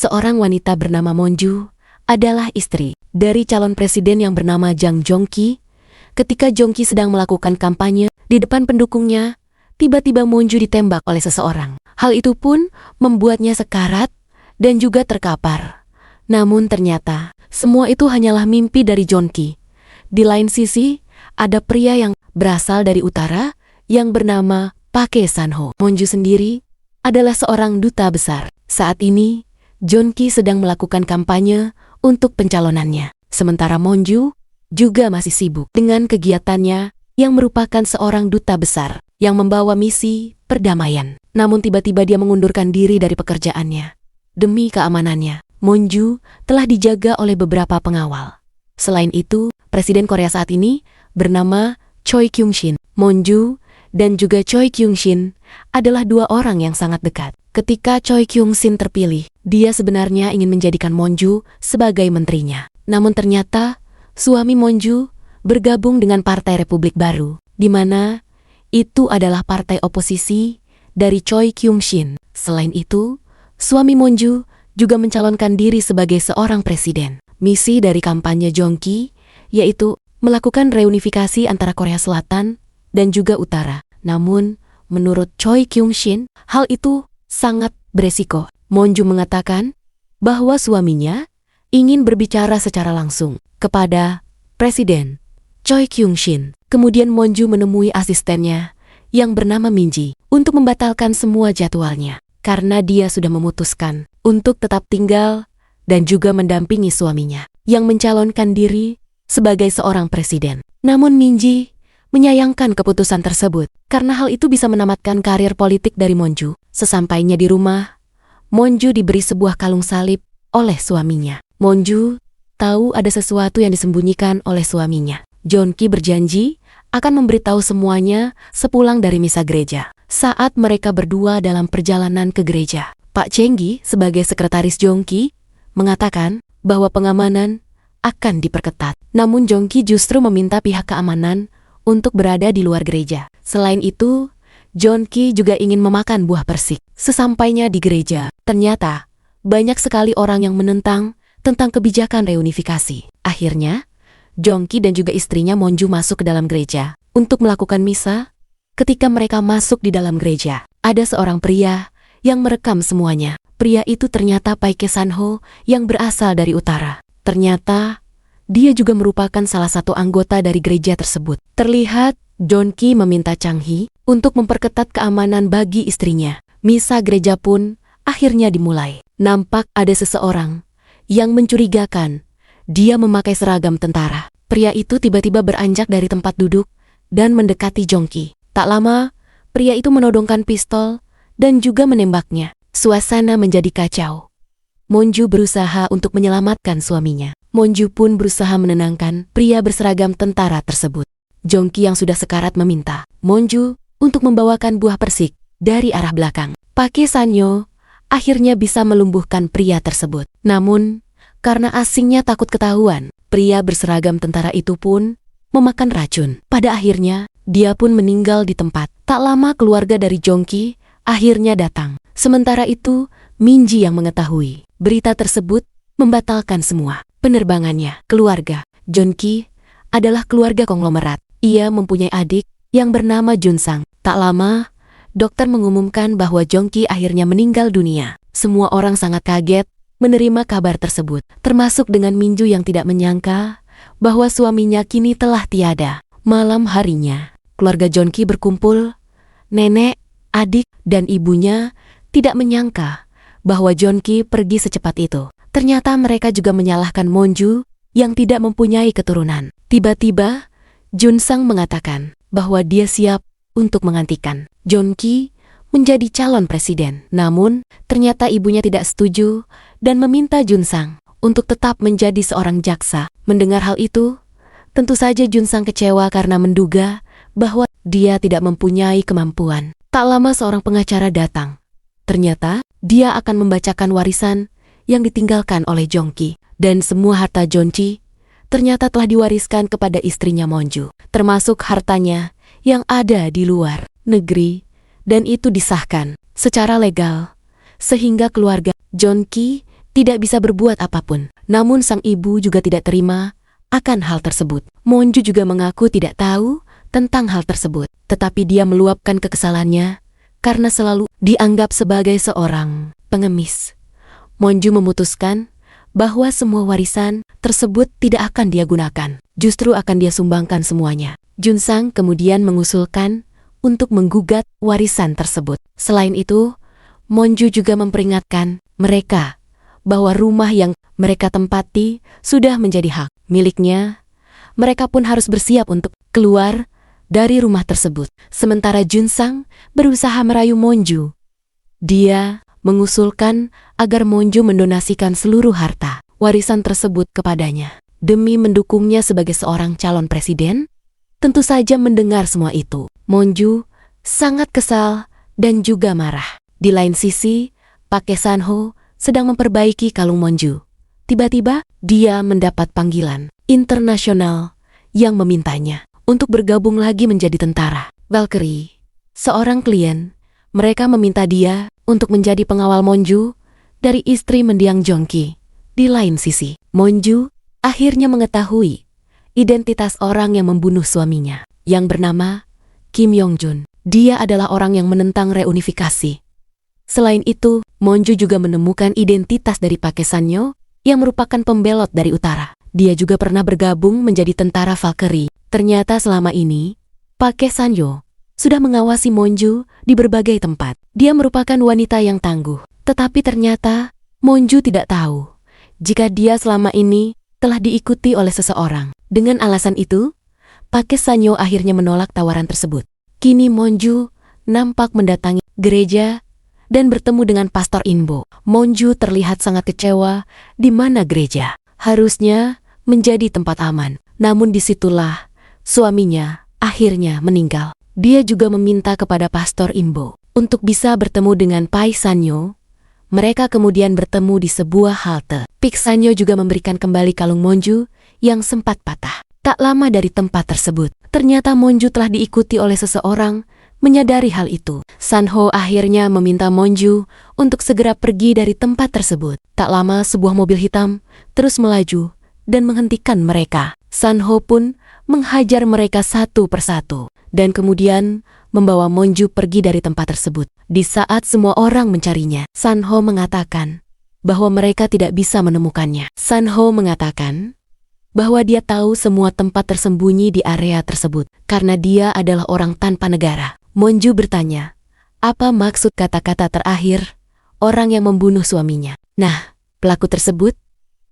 seorang wanita bernama Monju adalah istri dari calon presiden yang bernama Jang Jong-ki. Ketika Jong-ki sedang melakukan kampanye di depan pendukungnya, tiba-tiba Monju ditembak oleh seseorang. Hal itu pun membuatnya sekarat dan juga terkapar. Namun ternyata semua itu hanyalah mimpi dari Jong-ki. Di lain sisi, ada pria yang berasal dari utara yang bernama Park San-ho. Monju sendiri adalah seorang duta besar. Saat ini, Jong-ki sedang melakukan kampanye untuk pencalonannya. Sementara Monju juga masih sibuk dengan kegiatannya yang merupakan seorang duta besar yang membawa misi perdamaian. Namun tiba-tiba dia mengundurkan diri dari pekerjaannya. Demi keamanannya, Monju telah dijaga oleh beberapa pengawal. Selain itu, Presiden Korea saat ini bernama Choi Kyung-shin. Monju dan juga Choi Kyung-shin adalah dua orang yang sangat dekat. Ketika Choi Kyung-shin terpilih, dia sebenarnya ingin menjadikan Monju sebagai menterinya. Namun ternyata suami Monju bergabung dengan Partai Republik Baru, di mana itu adalah partai oposisi dari Choi Kyung-shin. Selain itu, suami Monju juga mencalonkan diri sebagai seorang presiden. Misi dari kampanye Jong-ki yaitu melakukan reunifikasi antara Korea Selatan dan juga Utara. Namun, menurut Choi Kyung-shin, hal itu sangat beresiko. Monju mengatakan bahwa suaminya ingin berbicara secara langsung kepada Presiden Choi Kyung-shin. Kemudian Monju menemui asistennya yang bernama Minji untuk membatalkan semua jadwalnya karena dia sudah memutuskan untuk tetap tinggal dan juga mendampingi suaminya yang mencalonkan diri sebagai seorang presiden. Namun Minji menyayangkan keputusan tersebut karena hal itu bisa menamatkan karir politik dari Monju. Sesampainya di rumah, Monju diberi sebuah kalung salib oleh suaminya. Monju tahu ada sesuatu yang disembunyikan oleh suaminya. Jong-ki berjanji akan memberitahu semuanya sepulang dari misa gereja. Saat mereka berdua dalam perjalanan ke gereja, Pak Cheng-gi sebagai sekretaris Jong-ki mengatakan bahwa pengamanan akan diperketat. Namun Jong-ki justru meminta pihak keamanan untuk berada di luar gereja. Selain itu, Jong-ki juga ingin memakan buah persik. Sesampainya di gereja, ternyata banyak sekali orang yang menentang tentang kebijakan reunifikasi. Akhirnya, Jong-ki dan juga istrinya Monju masuk ke dalam gereja untuk melakukan misa. Ketika mereka masuk di dalam gereja, ada seorang pria yang merekam semuanya. Pria itu ternyata Park San-ho yang berasal dari utara. Ternyata dia juga merupakan salah satu anggota dari gereja tersebut. Terlihat Jong-ki meminta Chang-hee untuk memperketat keamanan bagi istrinya. Misa gereja pun akhirnya dimulai. Nampak ada seseorang yang mencurigakan. Dia memakai seragam tentara. Pria itu tiba-tiba beranjak dari tempat duduk dan mendekati Jong-ki. Tak lama, pria itu menodongkan pistol dan juga menembaknya. Suasana menjadi kacau. Monju berusaha untuk menyelamatkan suaminya. Monju pun berusaha menenangkan pria berseragam tentara tersebut. Jong-ki yang sudah sekarat meminta Monju untuk membawakan buah persik dari arah belakang. Park San-ho akhirnya bisa melumpuhkan pria tersebut. Namun, karena asingnya takut ketahuan, pria berseragam tentara itu pun memakan racun. Pada akhirnya, dia pun meninggal di tempat. Tak lama keluarga dari Jong-ki akhirnya datang. Sementara itu, Minji yang mengetahui berita tersebut membatalkan semua penerbangannya. Keluarga Jong-ki adalah keluarga konglomerat. Ia mempunyai adik yang bernama Junsang. Tak lama, dokter mengumumkan bahwa Jong-ki akhirnya meninggal dunia. Semua orang sangat kaget menerima kabar tersebut, termasuk dengan Minju yang tidak menyangka bahwa suaminya kini telah tiada. Malam harinya, keluarga Jong-ki berkumpul. Nenek, adik, dan ibunya tidak menyangka bahwa Jong-ki pergi secepat itu. Ternyata mereka juga menyalahkan Monju yang tidak mempunyai keturunan. Tiba-tiba, Junsang mengatakan bahwa dia siap untuk menggantikan Jong-ki menjadi calon presiden. Namun, ternyata ibunya tidak setuju dan meminta Junsang untuk tetap menjadi seorang jaksa. Mendengar hal itu, tentu saja Junsang kecewa karena menduga bahwa dia tidak mempunyai kemampuan. Tak lama seorang pengacara datang. Ternyata, dia akan membacakan warisan yang ditinggalkan oleh Jong-ki. Dan semua harta Jong-ki ternyata telah diwariskan kepada istrinya Monju, termasuk hartanya yang ada di luar negeri, dan itu disahkan secara legal, sehingga keluarga Jong-ki tidak bisa berbuat apapun. Namun sang ibu juga tidak terima akan hal tersebut. Monju juga mengaku tidak tahu tentang hal tersebut, tetapi dia meluapkan kekesalannya karena selalu dianggap sebagai seorang pengemis. Monju memutuskan bahwa semua warisan tersebut tidak akan dia gunakan, justru akan dia sumbangkan semuanya. Junsang kemudian mengusulkan untuk menggugat warisan tersebut. Selain itu, Monju juga memperingatkan mereka bahwa rumah yang mereka tempati sudah menjadi hak miliknya. Mereka pun harus bersiap untuk keluar dari rumah tersebut. Sementara Junsang berusaha merayu Monju. Dia mengusulkan agar Monju mendonasikan seluruh harta warisan tersebut kepadanya demi mendukungnya sebagai seorang calon presiden. Tentu saja mendengar semua itu, Monju sangat kesal dan juga marah. Di lain sisi, Pak Sanho sedang memperbaiki kalung Monju. Tiba-tiba, dia mendapat panggilan internasional yang memintanya untuk bergabung lagi menjadi tentara. Valkyrie, seorang klien, mereka meminta dia untuk menjadi pengawal Monju dari istri mendiang Jongki. Di lain sisi, Monju akhirnya mengetahui identitas orang yang membunuh suaminya, yang bernama Kim Yong-jun. Dia adalah orang yang menentang reunifikasi. Selain itu, Monju juga menemukan identitas dari Pak Sanyo yang merupakan pembelot dari utara. Dia juga pernah bergabung menjadi tentara Valkyrie. Ternyata selama ini, Pak Sanyo sudah mengawasi Monju di berbagai tempat. Dia merupakan wanita yang tangguh. Tetapi ternyata, Monju tidak tahu jika dia selama ini telah diikuti oleh seseorang. Dengan alasan itu, Pak Sanyo akhirnya menolak tawaran tersebut. Kini Monju nampak mendatangi gereja dan bertemu dengan Pastor Inbo. Monju terlihat sangat kecewa di mana gereja harusnya menjadi tempat aman. Namun disitulah suaminya akhirnya meninggal. Dia juga meminta kepada Pastor Inbo untuk bisa bertemu dengan Pai Sanyo. Mereka kemudian bertemu di sebuah halte. Pak Sanyo juga memberikan kembali kalung Monju yang sempat patah. Tak lama dari tempat tersebut, ternyata Monju telah diikuti oleh seseorang. Menyadari hal itu, Sanho akhirnya meminta Monju untuk segera pergi dari tempat tersebut. Tak lama sebuah mobil hitam terus melaju dan menghentikan mereka. Sanho pun menghajar mereka satu persatu dan kemudian membawa Monju pergi dari tempat tersebut. Di saat semua orang mencarinya, Sanho mengatakan bahwa mereka tidak bisa menemukannya. Sanho mengatakan bahwa dia tahu semua tempat tersembunyi di area tersebut karena dia adalah orang tanpa negara. Monju bertanya, apa maksud kata-kata terakhir orang yang membunuh suaminya? Nah, pelaku tersebut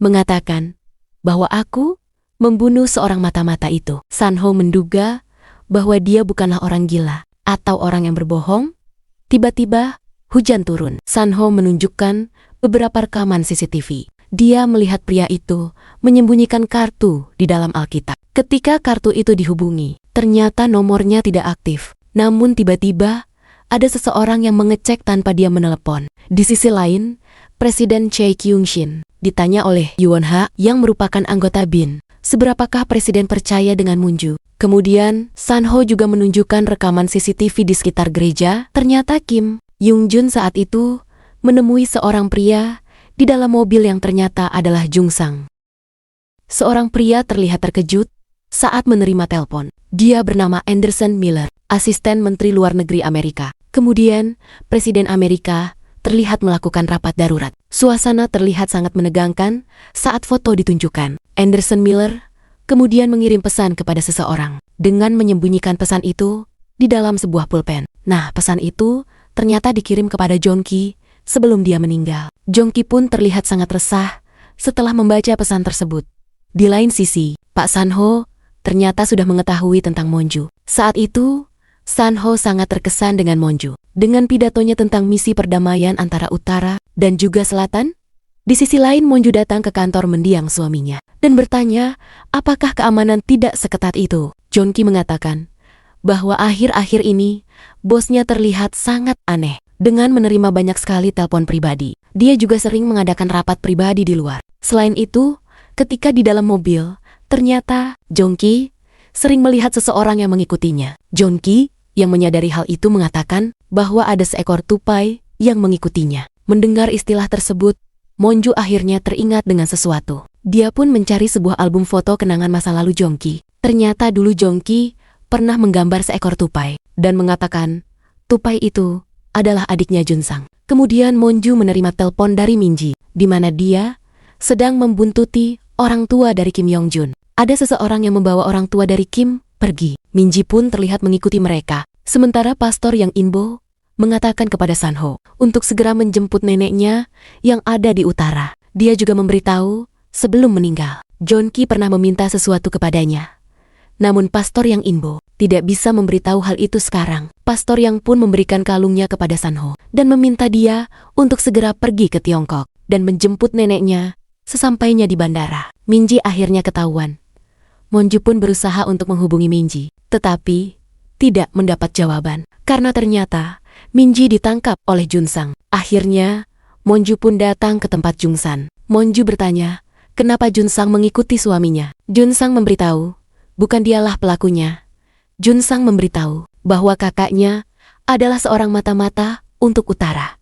mengatakan bahwa aku membunuh seorang mata-mata itu. Sanho menduga bahwa dia bukanlah orang gila atau orang yang berbohong. Tiba-tiba hujan turun. Sanho menunjukkan beberapa rekaman CCTV. Dia melihat pria itu menyembunyikan kartu di dalam Alkitab. Ketika kartu itu dihubungi, ternyata nomornya tidak aktif. Namun tiba-tiba ada seseorang yang mengecek tanpa dia menelepon. Di sisi lain, Presiden Choi Kyung-shin ditanya oleh Yuon Ha yang merupakan anggota BIN, seberapakah Presiden percaya dengan Monju? Kemudian, Sanho juga menunjukkan rekaman CCTV di sekitar gereja. Ternyata Kim Yong-jun saat itu menemui seorang pria di dalam mobil yang ternyata adalah Junsang. Seorang pria terlihat terkejut saat menerima telepon. Dia bernama Anderson Miller, asisten Menteri Luar Negeri Amerika. Kemudian, Presiden Amerika terlihat melakukan rapat darurat. Suasana terlihat sangat menegangkan saat foto ditunjukkan. Anderson Miller kemudian mengirim pesan kepada seseorang dengan menyembunyikan pesan itu di dalam sebuah pulpen. Nah, pesan itu ternyata dikirim kepada Jongki sebelum dia meninggal. Jongki pun terlihat sangat resah setelah membaca pesan tersebut. Di lain sisi, Pak Sanho ternyata sudah mengetahui tentang Monju. Saat itu, Sanho sangat terkesan dengan Monju. Dengan pidatonya tentang misi perdamaian antara utara dan juga selatan. Di sisi lain, Monju datang ke kantor mendiang suaminya dan bertanya apakah keamanan tidak seketat itu. Jongki mengatakan bahwa akhir-akhir ini bosnya terlihat sangat aneh dengan menerima banyak sekali telepon pribadi. Dia juga sering mengadakan rapat pribadi di luar. Selain itu, ketika di dalam mobil, ternyata Jongki sering melihat seseorang yang mengikutinya. Jongki yang menyadari hal itu mengatakan bahwa ada seekor tupai yang mengikutinya. Mendengar istilah tersebut, Monju akhirnya teringat dengan sesuatu. Dia pun mencari sebuah album foto kenangan masa lalu Jongki. Ternyata dulu Jongki pernah menggambar seekor tupai dan mengatakan tupai itu adalah adiknya Junsang. Kemudian Monju menerima telepon dari Minji, di mana dia sedang membuntuti orang tua dari Kim Yongjun. Ada seseorang yang membawa orang tua dari Kim pergi. Minji pun terlihat mengikuti mereka. Sementara pastor yang Inbo mengatakan kepada Sanho untuk segera menjemput neneknya yang ada di utara. Dia juga memberitahu sebelum meninggal, Jongki pernah meminta sesuatu kepadanya. Namun pastor yang Inbo tidak bisa memberitahu hal itu sekarang. Pastor yang pun memberikan kalungnya kepada Sanho dan meminta dia untuk segera pergi ke Tiongkok dan menjemput neneknya sesampainya di bandara. Minji akhirnya ketahuan. Monju pun berusaha untuk menghubungi Minji, tetapi tidak mendapat jawaban karena ternyata Minji ditangkap oleh Junsang. Akhirnya Monju pun datang ke tempat Jungsan. Monju bertanya, kenapa Junsang mengikuti suaminya? Junsang memberitahu, bukan dialah pelakunya. Junsang memberitahu bahwa kakaknya adalah seorang mata-mata untuk utara.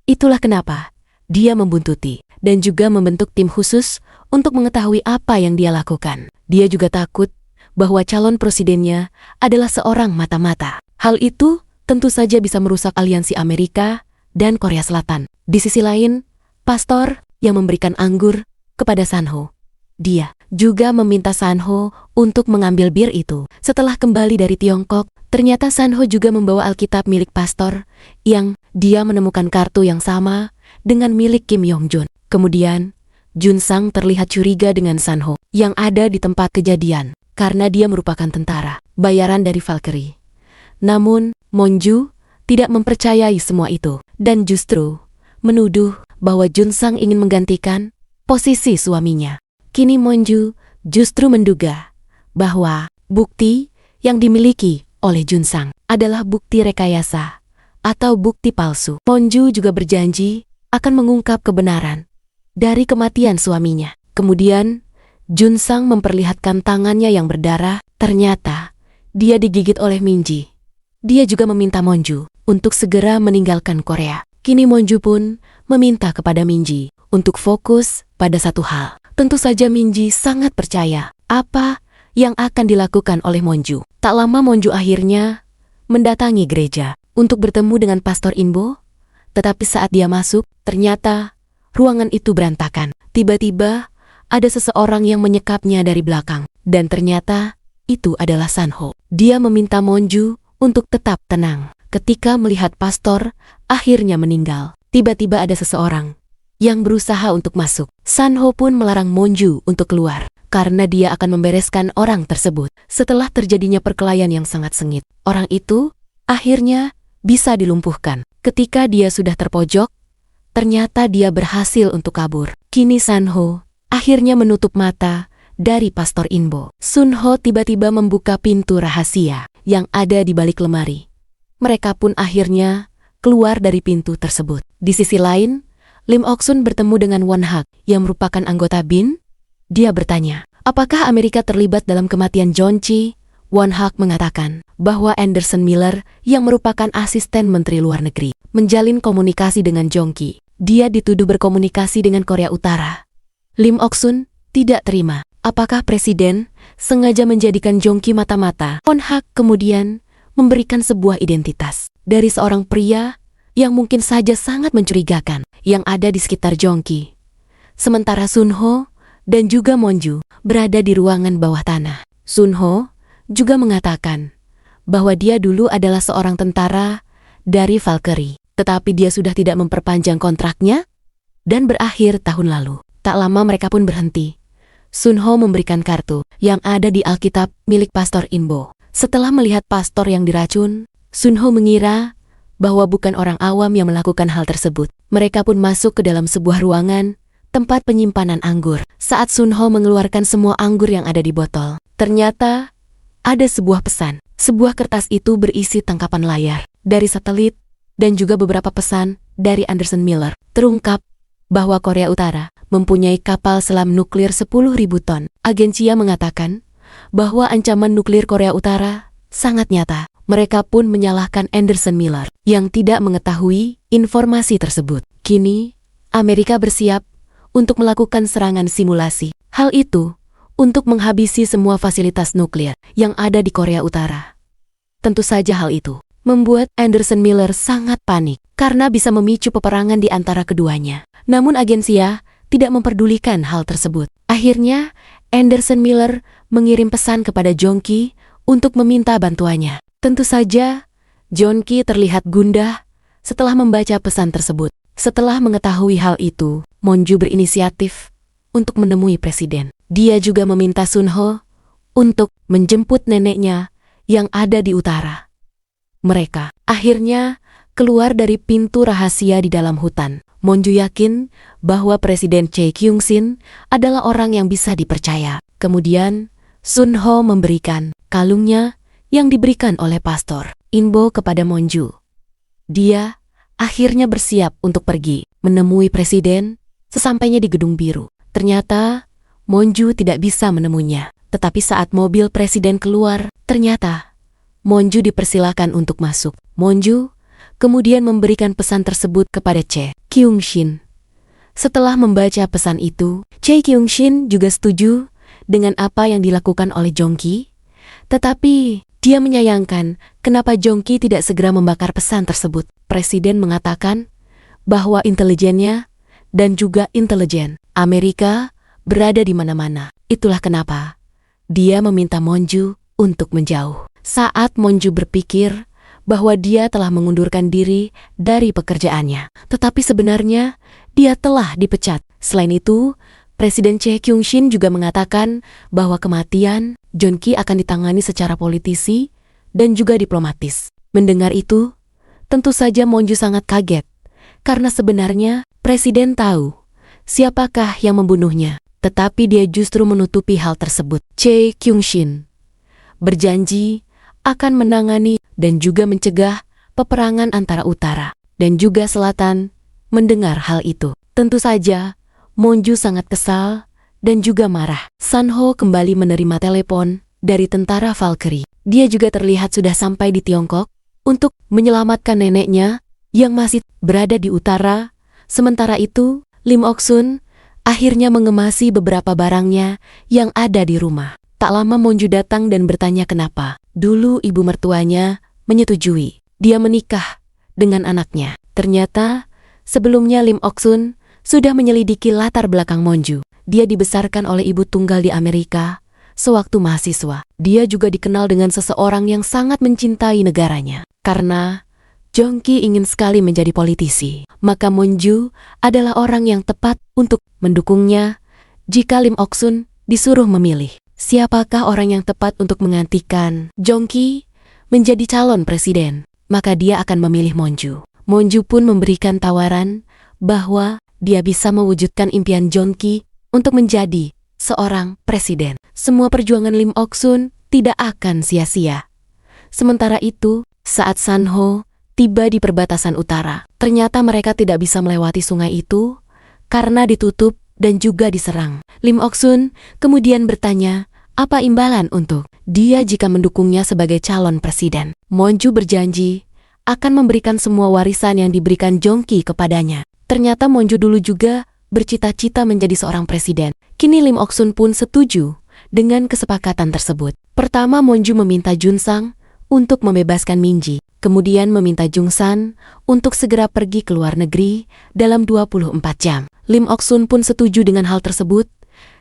Itulah kenapa dia membuntuti dan juga membentuk tim khusus untuk mengetahui apa yang dia lakukan. Dia juga takut bahwa calon presidennya adalah seorang mata-mata. Hal itu tentu saja bisa merusak aliansi Amerika dan Korea Selatan. Di sisi lain, pastor yang memberikan anggur kepada Sanho. Dia juga meminta Sanho untuk mengambil bir itu. Setelah kembali dari Tiongkok, ternyata Sanho juga membawa Alkitab milik pastor yang dia menemukan kartu yang sama dengan milik Kim Yongjun. Kemudian, Junsang terlihat curiga dengan Sanho yang ada di tempat kejadian karena dia merupakan tentara bayaran dari Valkyrie. Namun, Monju tidak mempercayai semua itu dan justru menuduh bahwa Junsang ingin menggantikan posisi suaminya. Kini Monju justru menduga bahwa bukti yang dimiliki oleh Junsang adalah bukti rekayasa atau bukti palsu. Monju juga berjanji akan mengungkap kebenaran dari kematian suaminya. Kemudian, Junsang memperlihatkan tangannya yang berdarah. Ternyata, dia digigit oleh Minji. Dia juga meminta Monju untuk segera meninggalkan Korea. Kini Monju pun meminta kepada Minji untuk fokus pada satu hal. Tentu saja Minji sangat percaya apa yang akan dilakukan oleh Monju. Tak lama Monju akhirnya mendatangi gereja untuk bertemu dengan Pastor Inbo. Tetapi saat dia masuk, ternyata ruangan itu berantakan. Tiba-tiba ada seseorang yang menyekapnya dari belakang. Dan ternyata itu adalah Sanho. Dia meminta Monju untuk tetap tenang. Ketika melihat pastor akhirnya meninggal, tiba-tiba ada seseorang yang berusaha untuk masuk. Sanho pun melarang Monju untuk keluar karena dia akan membereskan orang tersebut. Setelah terjadinya perkelahian yang sangat sengit, orang itu akhirnya bisa dilumpuhkan. Ketika dia sudah terpojok, ternyata dia berhasil untuk kabur. Kini Sanho akhirnya menutup mata dari Pastor Inbo. Sunho tiba-tiba membuka pintu rahasia yang ada di balik lemari. Mereka pun akhirnya keluar dari pintu tersebut. Di sisi lain, Lim Ok-sun bertemu dengan Won Hak yang merupakan anggota BIN. Dia bertanya, apakah Amerika terlibat dalam kematian Jongki? Won Hak mengatakan bahwa Anderson Miller yang merupakan asisten Menteri Luar Negeri menjalin komunikasi dengan Jongki. Dia dituduh berkomunikasi dengan Korea Utara. Lim Ok-sun tidak terima. Apakah presiden sengaja menjadikan Jongki mata-mata? Won Hak kemudian memberikan sebuah identitas dari seorang pria yang mungkin saja sangat mencurigakan yang ada di sekitar Jongki. Sementara Sunho dan juga Monju berada di ruangan bawah tanah. Sunho juga mengatakan bahwa dia dulu adalah seorang tentara dari Valkyrie, tetapi dia sudah tidak memperpanjang kontraknya dan berakhir tahun lalu. Tak lama mereka pun berhenti. Sunho memberikan kartu yang ada di Alkitab milik Pastor Inbo. Setelah melihat pastor yang diracun, Sunho mengira bahwa bukan orang awam yang melakukan hal tersebut. Mereka pun masuk ke dalam sebuah ruangan, tempat penyimpanan anggur. Saat Sunho mengeluarkan semua anggur yang ada di botol, ternyata ada sebuah pesan. Sebuah kertas itu berisi tangkapan layar dari satelit dan juga beberapa pesan dari Anderson Miller. Terungkap bahwa Korea Utara mempunyai kapal selam nuklir 10.000 ton. Agensia mengatakan bahwa ancaman nuklir Korea Utara sangat nyata. Mereka pun menyalahkan Anderson Miller yang tidak mengetahui informasi tersebut. Kini, Amerika bersiap untuk melakukan serangan simulasi. Hal itu untuk menghabisi semua fasilitas nuklir yang ada di Korea Utara. Tentu saja hal itu membuat Anderson Miller sangat panik karena bisa memicu peperangan di antara keduanya. Namun agen CIA tidak memperdulikan hal tersebut. Akhirnya, Anderson Miller mengirim pesan kepada Jong-ki untuk meminta bantuannya. Tentu saja, Jong-ki terlihat gundah setelah membaca pesan tersebut. Setelah mengetahui hal itu, Monju berinisiatif untuk menemui presiden. Dia juga meminta Sunho untuk menjemput neneknya yang ada di utara. Mereka akhirnya keluar dari pintu rahasia di dalam hutan. Monju yakin bahwa Presiden Chae Kyung-shin adalah orang yang bisa dipercaya. Kemudian, Sunho memberikan kalungnya yang diberikan oleh Pastor Inbo kepada Monju. Dia akhirnya bersiap untuk pergi menemui presiden. Sesampainya di Gedung Biru, ternyata Monju tidak bisa menemuinya. Tetapi saat mobil presiden keluar, ternyata Monju dipersilakan untuk masuk. Monju kemudian memberikan pesan tersebut kepada Chae Kyung-shin. Setelah membaca pesan itu, Chae Kyung-shin juga setuju dengan apa yang dilakukan oleh Jong-ki, tetapi dia menyayangkan kenapa Jong-ki tidak segera membakar pesan tersebut. Presiden mengatakan bahwa intelijennya dan juga intelijen Amerika berada di mana-mana. Itulah kenapa dia meminta Monju untuk menjauh. Saat Monju berpikir bahwa dia telah mengundurkan diri dari pekerjaannya, tetapi sebenarnya dia telah dipecat. Selain itu, Presiden Chae Kyung-shin juga mengatakan bahwa kematian Jong-ki akan ditangani secara politisi dan juga diplomatis. Mendengar itu, tentu saja Monju sangat kaget, karena sebenarnya Presiden tahu siapakah yang membunuhnya, tetapi dia justru menutupi hal tersebut. Chae Kyung-shin berjanji akan menangani dan juga mencegah peperangan antara utara dan juga selatan. Mendengar hal itu, tentu saja Monju sangat kesal dan juga marah. Sunho kembali menerima telepon dari tentara Valkyrie. Dia juga terlihat sudah sampai di Tiongkok untuk menyelamatkan neneknya yang masih berada di utara. Sementara itu, Lim Ok-sun akhirnya mengemasi beberapa barangnya yang ada di rumah. Tak lama Monju datang dan bertanya kenapa. Dulu ibu mertuanya menyetujui dia menikah dengan anaknya. Ternyata sebelumnya Lim Ok-sun sudah menyelidiki latar belakang Monju. Dia dibesarkan oleh ibu tunggal di Amerika sewaktu mahasiswa. Dia juga dikenal dengan seseorang yang sangat mencintai negaranya. Karena Jong-ki ingin sekali menjadi politisi, maka Monju adalah orang yang tepat untuk mendukungnya. Jika Lim Ok-sun disuruh memilih siapakah orang yang tepat untuk menggantikan Jong-ki menjadi calon presiden, maka dia akan memilih Monju. Monju pun memberikan tawaran bahwa dia bisa mewujudkan impian Jong-ki untuk menjadi seorang presiden. Semua perjuangan Lim Ok-sun tidak akan sia-sia. Sementara itu, saat Sunho tiba di perbatasan utara, ternyata mereka tidak bisa melewati sungai itu karena ditutup dan juga diserang. Lim Ok-sun kemudian bertanya apa imbalan untuk dia jika mendukungnya sebagai calon presiden. Monju berjanji akan memberikan semua warisan yang diberikan Jong-ki kepadanya. Ternyata Monju dulu juga bercita-cita menjadi seorang presiden. Kini Lim Ok-sun pun setuju dengan kesepakatan tersebut. Pertama, Monju meminta Junsang untuk membebaskan Minji. Kemudian meminta Jungsan untuk segera pergi ke luar negeri dalam 24 jam. Lim Ok-sun pun setuju dengan hal tersebut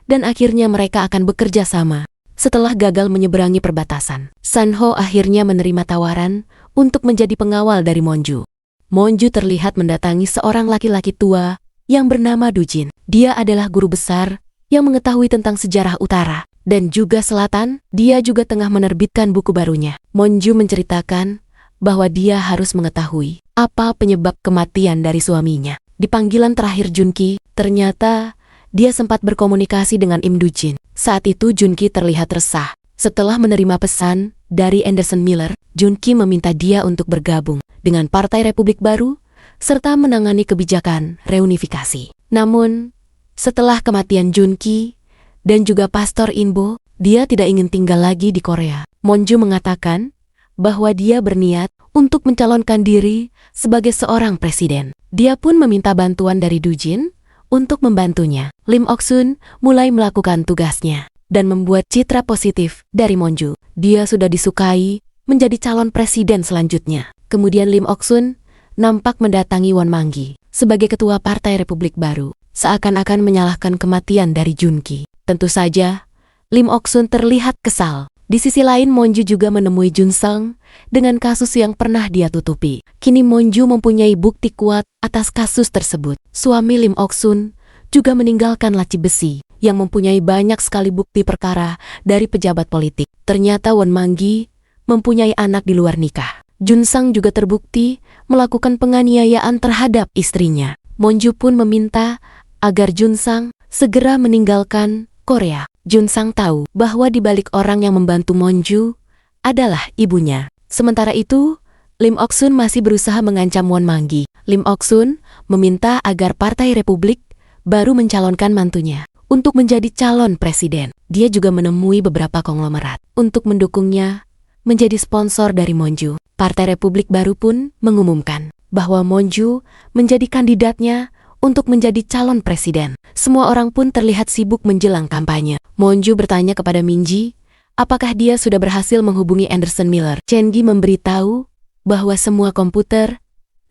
dan akhirnya mereka akan bekerja sama. Setelah gagal menyeberangi perbatasan, Sunho akhirnya menerima tawaran untuk menjadi pengawal dari Monju. Monju terlihat mendatangi seorang laki-laki tua yang bernama Dujin. Dia adalah guru besar yang mengetahui tentang sejarah utara dan juga selatan. Dia juga tengah menerbitkan buku barunya. Monju menceritakan bahwa dia harus mengetahui apa penyebab kematian dari suaminya. Di panggilan terakhir Jun-ki, ternyata dia sempat berkomunikasi dengan Im Dujin. Saat itu Jun-ki terlihat resah. Setelah menerima pesan dari Anderson Miller, Jun-ki meminta dia untuk bergabung dengan Partai Republik Baru serta menangani kebijakan reunifikasi. Namun, setelah kematian Jun-ki dan juga Pastor Inbo, dia tidak ingin tinggal lagi di Korea. Monju mengatakan bahwa dia berniat untuk mencalonkan diri sebagai seorang presiden. Dia pun meminta bantuan dari Dujin untuk membantunya. Lim Ok-sun mulai melakukan tugasnya dan membuat citra positif dari Monju. Dia sudah disukai menjadi calon presiden selanjutnya. Kemudian Lim Ok-sun nampak mendatangi Won Manggi sebagai ketua Partai Republik Baru, seakan-akan menyalahkan kematian dari Junki. Tentu saja, Lim Ok-sun terlihat kesal. Di sisi lain, Monju juga menemui Jun Sung dengan kasus yang pernah dia tutupi. Kini Monju mempunyai bukti kuat atas kasus tersebut. Suami Lim Ok-sun juga meninggalkan laci besi yang mempunyai banyak sekali bukti perkara dari pejabat politik. Ternyata Won Manggi mempunyai anak di luar nikah. Jun Sung juga terbukti melakukan penganiayaan terhadap istrinya. Monju pun meminta agar Jun Sung segera meninggalkan Korea. Jun Sung tahu bahwa di balik orang yang membantu Monju adalah ibunya. Sementara itu, Lim Ok-sun masih berusaha mengancam Won Manggi. Lim Ok-sun meminta agar Partai Republik Baru mencalonkan mantunya untuk menjadi calon presiden. Dia juga menemui beberapa konglomerat untuk mendukungnya menjadi sponsor dari Monju. Partai Republik Baru pun mengumumkan bahwa Monju menjadi kandidatnya untuk menjadi calon presiden. Semua orang pun terlihat sibuk menjelang kampanye. Monju bertanya kepada Minji, apakah dia sudah berhasil menghubungi Anderson Miller. Chen-gi memberitahu bahwa semua komputer,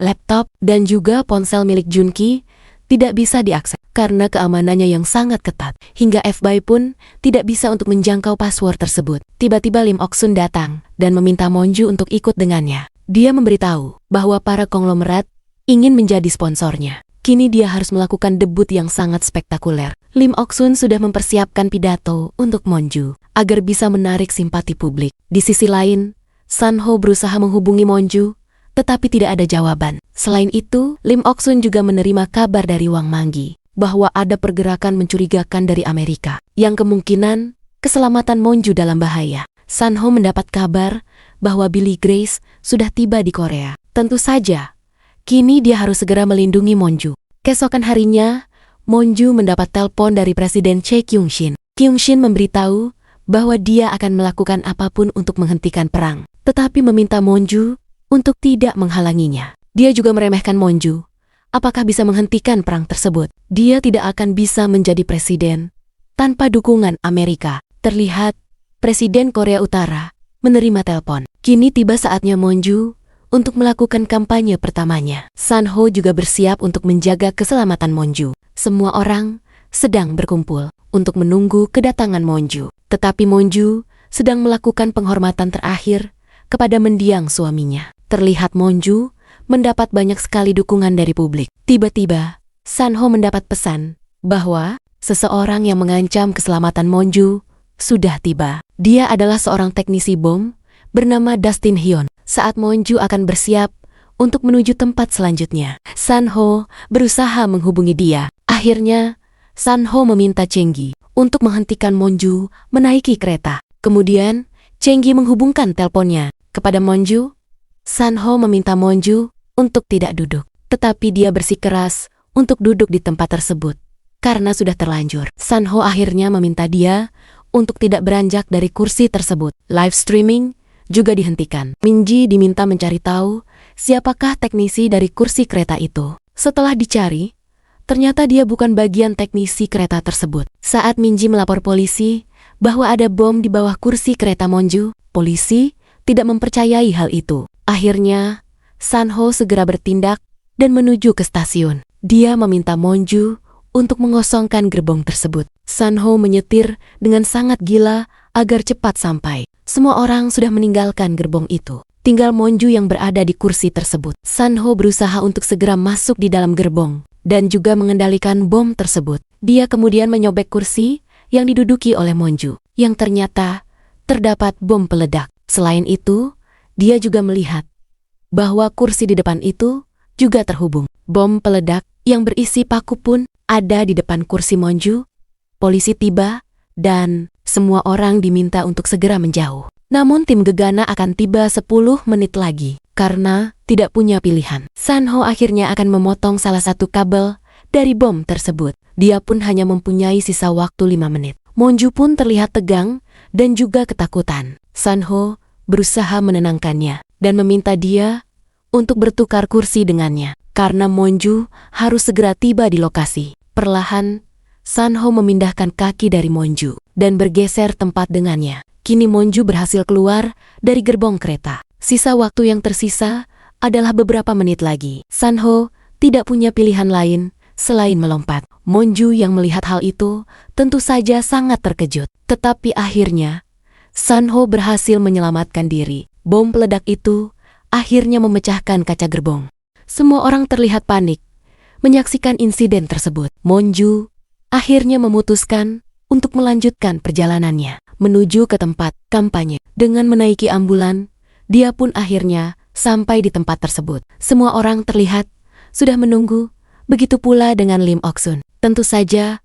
laptop, dan juga ponsel milik Junki tidak bisa diakses karena keamanannya yang sangat ketat. Hingga FBI pun tidak bisa untuk menjangkau password tersebut. Tiba-tiba Lim Ok-sun datang dan meminta Monju untuk ikut dengannya. Dia memberitahu bahwa para konglomerat ingin menjadi sponsornya. Kini dia harus melakukan debut yang sangat spektakuler. Lim Ok-sun sudah mempersiapkan pidato untuk Monju agar bisa menarik simpati publik. Di sisi lain, San-ho berusaha menghubungi Monju, tetapi tidak ada jawaban. Selain itu, Lim Ok-sun juga menerima kabar dari Wang Manggi bahwa ada pergerakan mencurigakan dari Amerika yang kemungkinan keselamatan Monju dalam bahaya. San-ho mendapat kabar bahwa Billy Grace sudah tiba di Korea. Tentu saja, kini dia harus segera melindungi Monju. Keesokan harinya, Monju mendapat telepon dari Presiden Chae Kyung-shin. Kyung-shin memberitahu bahwa dia akan melakukan apapun untuk menghentikan perang, tetapi meminta Monju untuk tidak menghalanginya. Dia juga meremehkan Monju. Apakah bisa menghentikan perang tersebut? Dia tidak akan bisa menjadi presiden tanpa dukungan Amerika. Terlihat, Presiden Korea Utara menerima telepon. Kini tiba saatnya Monju untuk melakukan kampanye pertamanya. San-ho juga bersiap untuk menjaga keselamatan Monju. Semua orang sedang berkumpul untuk menunggu kedatangan Monju. Tetapi Monju sedang melakukan penghormatan terakhir kepada mendiang suaminya. Terlihat Monju mendapat banyak sekali dukungan dari publik. Tiba-tiba, San-ho mendapat pesan bahwa seseorang yang mengancam keselamatan Monju sudah tiba. Dia adalah seorang teknisi bom bernama Dustin Hyun. Saat Monju akan bersiap untuk menuju tempat selanjutnya, San-ho berusaha menghubungi dia. Akhirnya, San-ho meminta Cheng-gi untuk menghentikan Monju menaiki kereta. Kemudian, Cheng-gi menghubungkan teleponnya kepada Monju. San-ho meminta Monju untuk tidak duduk, tetapi dia bersikeras untuk duduk di tempat tersebut karena sudah terlanjur. San-ho akhirnya meminta dia untuk tidak beranjak dari kursi tersebut. Live streaming juga dihentikan. Minji diminta mencari tahu siapakah teknisi dari kursi kereta itu. Setelah dicari, ternyata dia bukan bagian teknisi kereta tersebut. Saat Minji melapor polisi bahwa ada bom di bawah kursi kereta Monju, polisi tidak mempercayai hal itu. Akhirnya, San-ho segera bertindak dan menuju ke stasiun. Dia meminta Monju untuk mengosongkan gerbong tersebut. San-ho menyetir dengan sangat gila agar cepat sampai. Semua orang sudah meninggalkan gerbong itu. Tinggal Monju yang berada di kursi tersebut. San-ho berusaha untuk segera masuk di dalam gerbong dan juga mengendalikan bom tersebut. Dia kemudian menyobek kursi yang diduduki oleh Monju, yang ternyata terdapat bom peledak. Selain itu, dia juga melihat bahwa kursi di depan itu juga terhubung. Bom peledak yang berisi paku pun ada di depan kursi Monju. Polisi tiba dan semua orang diminta untuk segera menjauh. Namun tim gegana akan tiba 10 menit lagi karena tidak punya pilihan. San-ho akhirnya akan memotong salah satu kabel dari bom tersebut. Dia pun hanya mempunyai sisa waktu 5 menit. Monju pun terlihat tegang dan juga ketakutan. San-ho berusaha menenangkannya dan meminta dia untuk bertukar kursi dengannya. karena Monju harus segera tiba di lokasi. Perlahan, Sanho memindahkan kaki dari Monju dan bergeser tempat dengannya. Kini Monju berhasil keluar dari gerbong kereta. Sisa waktu yang tersisa adalah beberapa menit lagi. Sanho tidak punya pilihan lain selain melompat. Monju yang melihat hal itu tentu saja sangat terkejut. Tetapi akhirnya, Sanho berhasil menyelamatkan diri. Bom peledak itu akhirnya memecahkan kaca gerbong. Semua orang terlihat panik menyaksikan insiden tersebut. Monju akhirnya memutuskan untuk melanjutkan perjalanannya menuju ke tempat kampanye. Dengan menaiki ambulan, dia pun akhirnya sampai di tempat tersebut. Semua orang terlihat sudah menunggu, begitu pula dengan Lim Ok-sun. Tentu saja,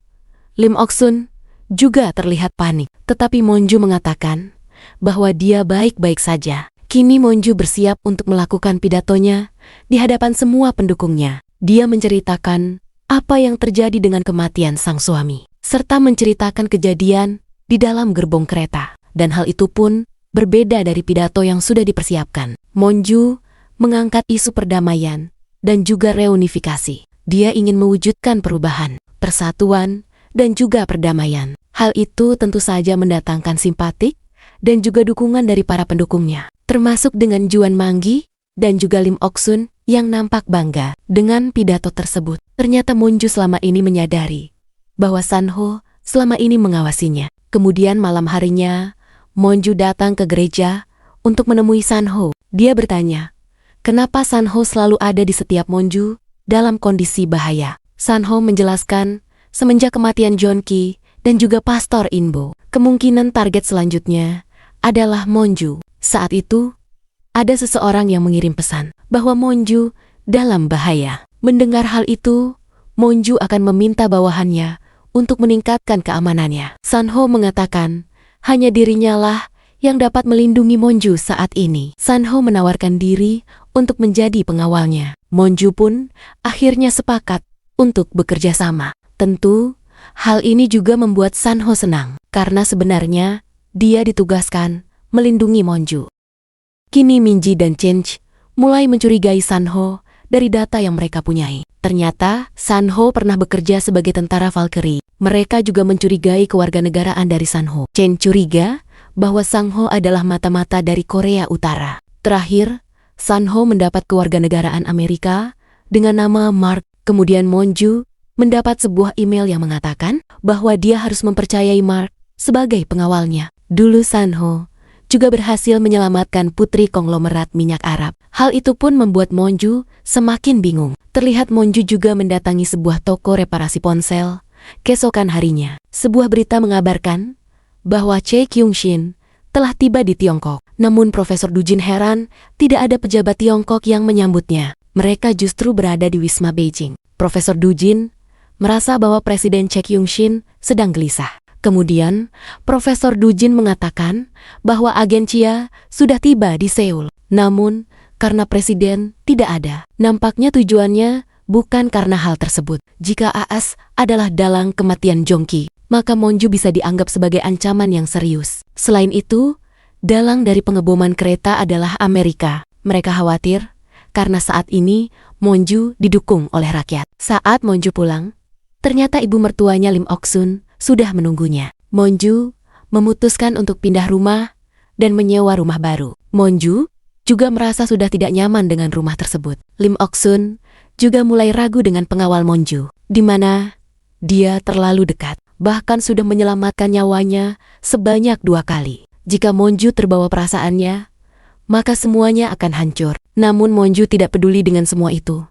Lim Ok-sun juga terlihat panik. Tetapi Monju mengatakan bahwa dia baik-baik saja. Kini Monju bersiap untuk melakukan pidatonya di hadapan semua pendukungnya. Dia menceritakan apa yang terjadi dengan kematian sang suami, serta menceritakan kejadian di dalam gerbong kereta. Dan hal itu pun berbeda dari pidato yang sudah dipersiapkan. Monju mengangkat isu perdamaian dan juga reunifikasi. Dia ingin mewujudkan perubahan, persatuan, dan juga perdamaian. Hal itu tentu saja mendatangkan simpatik dan juga dukungan dari para pendukungnya, termasuk dengan Juan Manggi dan juga Lim Ok-sun yang nampak bangga dengan pidato tersebut. Ternyata Monju selama ini menyadari bahwa Sanho selama ini mengawasinya. Kemudian malam harinya, Monju datang ke gereja untuk menemui Sanho. Dia bertanya, kenapa Sanho selalu ada di setiap Monju dalam kondisi bahaya? Sanho menjelaskan, semenjak kematian Jonki dan juga Pastor Inbo, kemungkinan target selanjutnya adalah Monju. Saat itu, ada seseorang yang mengirim pesan bahwa Monju dalam bahaya. Mendengar hal itu, Monju akan meminta bawahannya untuk meningkatkan keamanannya. Sanho mengatakan, hanya dirinya lah yang dapat melindungi Monju saat ini. Sanho menawarkan diri untuk menjadi pengawalnya. Monju pun akhirnya sepakat untuk bekerja sama. Tentu, hal ini juga membuat Sanho senang, karena sebenarnya dia ditugaskan melindungi Monju. Kini Minji dan Chenj mulai mencurigai Sanho dari data yang mereka punyai. Ternyata Sanho pernah bekerja sebagai tentara Valkyrie. Mereka juga mencurigai kewarganegaraan dari Sanho. Chen curiga bahwa Sanho adalah mata-mata dari Korea Utara. Terakhir, Sanho mendapat kewarganegaraan Amerika dengan nama Mark. Kemudian Monju mendapat sebuah email yang mengatakan bahwa dia harus mempercayai Mark sebagai pengawalnya. Dulu Sanho juga berhasil menyelamatkan putri konglomerat minyak Arab. Hal itu pun membuat Monju semakin bingung. Terlihat Monju juga mendatangi sebuah toko reparasi ponsel. Keesokan harinya, sebuah berita mengabarkan bahwa Che Kyung-shin telah tiba di Tiongkok. Namun Profesor Dujin heran tidak ada pejabat Tiongkok yang menyambutnya. Mereka justru berada di Wisma Beijing. Profesor Dujin merasa bahwa Presiden Che Kyung-shin sedang gelisah. Kemudian, Profesor Dujin mengatakan bahwa agen Chia sudah tiba di Seoul. Namun, karena Presiden tidak ada, nampaknya tujuannya bukan karena hal tersebut. Jika AS adalah dalang kematian Jongki, maka Monju bisa dianggap sebagai ancaman yang serius. Selain itu, dalang dari pengeboman kereta adalah Amerika. Mereka khawatir karena saat ini Monju didukung oleh rakyat. Saat Monju pulang, ternyata ibu mertuanya Lim Ok-sun sudah menunggunya. Monju memutuskan untuk pindah rumah dan menyewa rumah baru. Monju juga merasa sudah tidak nyaman dengan rumah tersebut. Lim Ok-sun juga mulai ragu dengan pengawal Monju, di mana dia terlalu dekat, bahkan sudah menyelamatkan nyawanya sebanyak 2 kali. Jika Monju terbawa perasaannya, maka semuanya akan hancur. Namun Monju tidak peduli dengan semua itu.